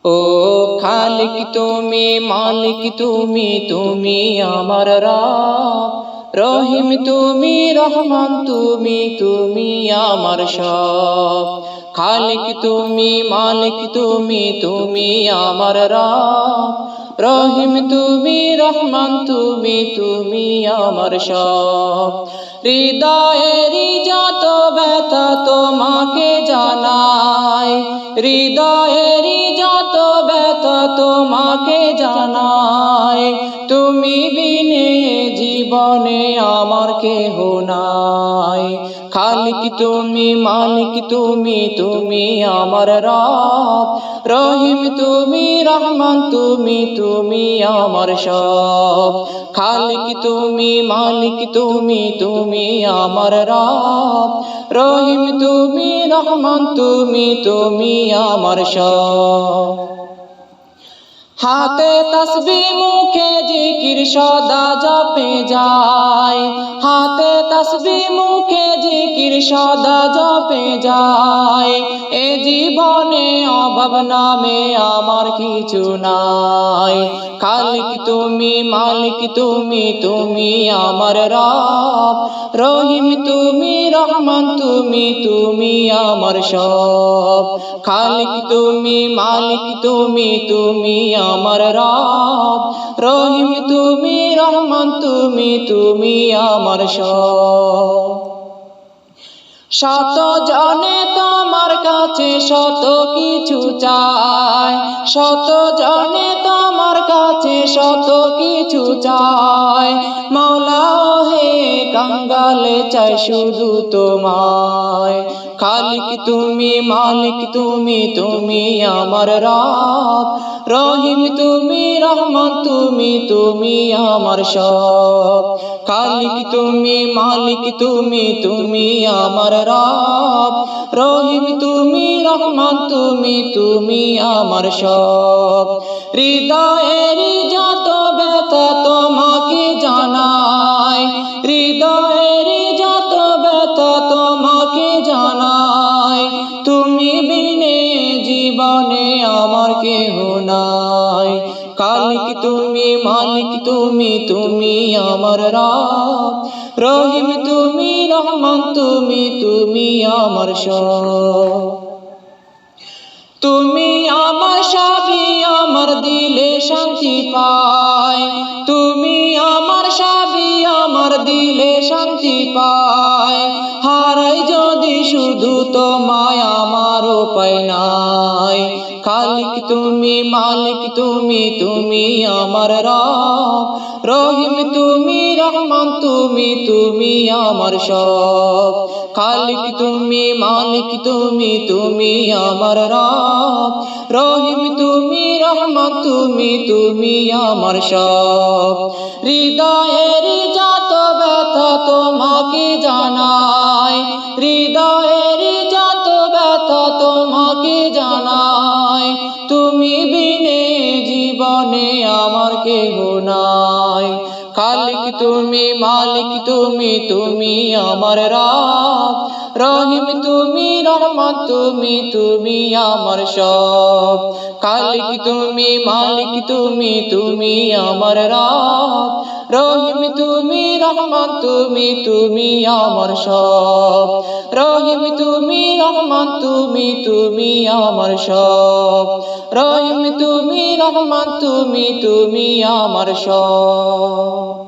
ও খালিক তুমি, মালিক তুমি, তুমি আমার রব। রহিম তুমি, রহমান তুমি, তুমি আমার সব। খালিক তুমি, মালিক তুমি, তুমি আমার রব। রহিম তুমি, রহমান তুমি, তুমি আমার সব। হৃদয়েরই যত ব্যথা তোমাকে জানাই, হৃদয়েরই যত ব্যথা তোমাকে জানাই। তুমি বিনে জীবনে আমার কেহ নাই। খালিক তুমি, মালিক তুমি, তুমি আমার রব। রহিম তুমি, রহমান তুমি, তুমি আমার সব। খালিক তুমি, মালিক তুমি, তুমি আমার রব। রহিম তুমি, রহমান তুমি, তুমি আমার সব। হাতে তসবিহ মুখে জিকির সদা জপে যায়, হাতে তসবিহ মুখে জিকির সদা জপে যায়। এ জীবনে অভাব নামে আমার কিছু নাই। খালিক তুমি, মালিক তুমি, তুমি আমার রব। রহিম তুমি, রহমান তুমি, তুমি আমার সব। খালিক তুমি, মালিক তুমি, তুমি আমার রব। রহিম তুমি, রহমান তুমি, তুমি আমার সব। শত জনে তোমার কাছে শত কিছু চায়, শত জনে তোমার কাছে শত কিছু চায়। মাওলা হে কাঙ্গালে চাই শুধু তোমায়। খালিক তুমি, মালিক তুমি, তুমি আমার রব। রহিম তুমি, রহমান তুমি, তুমি আমার সব। খালিক তুমি, মালিক তুমি, তুমি আমার রব। রহিম তুমি, রহমান তুমি, তুমি আমার সব। হৃদয়েরই যত ব্যথা তোমাকে জানাই, হৃদয়েরই যত ব্যথা তোমাকে জানাই। তুমি বিনে জীবনে আমার কেহ নাই। খালিক তুমি, মালিক তুমি, তুমি আমার রব। রহিম তুমি, রহমান তুমি, তুমি আমার সব। তুমি আমার সবই, আমার দিলে শান্তি পায়। তুমি আমার সবই, আমার দিলে শান্তি পায়। হারাই যদি শুধু তোমায় আমার উপায় নাই। খালিক তুমি, মালিক তুমি, তুমি আমার রব। রহিম তুমি, রহমান তুমি, তুমি আমার সব। খালিক তুমি, মালিক তুমি, তুমি আমার রব। রহিম তুমি, রহমান তুমি, তুমি আমার সব। হৃদয়ের যত ব্যথা তোমাকে জানাই, হৃদয়ের যত ব্যথা তোমাকে জানাই। তুমি বিনে জীবনে আমার কেহ নাই। খালিক তুমি, মালিক তুমি, তুমি আমার রব। রহিম তুমি, রহমান তুমি, তুমি আমার সব। খালিক তুমি, মালিক তুমি, তুমি আমার রব। রহিম তুমি, রহমান তুমি, তুমি আমার সব। রহিম তুমি, রহমান তুমি, তুমি আমার সব। রহিম তুমি, রহমান তুমি, তুমি আমার সব।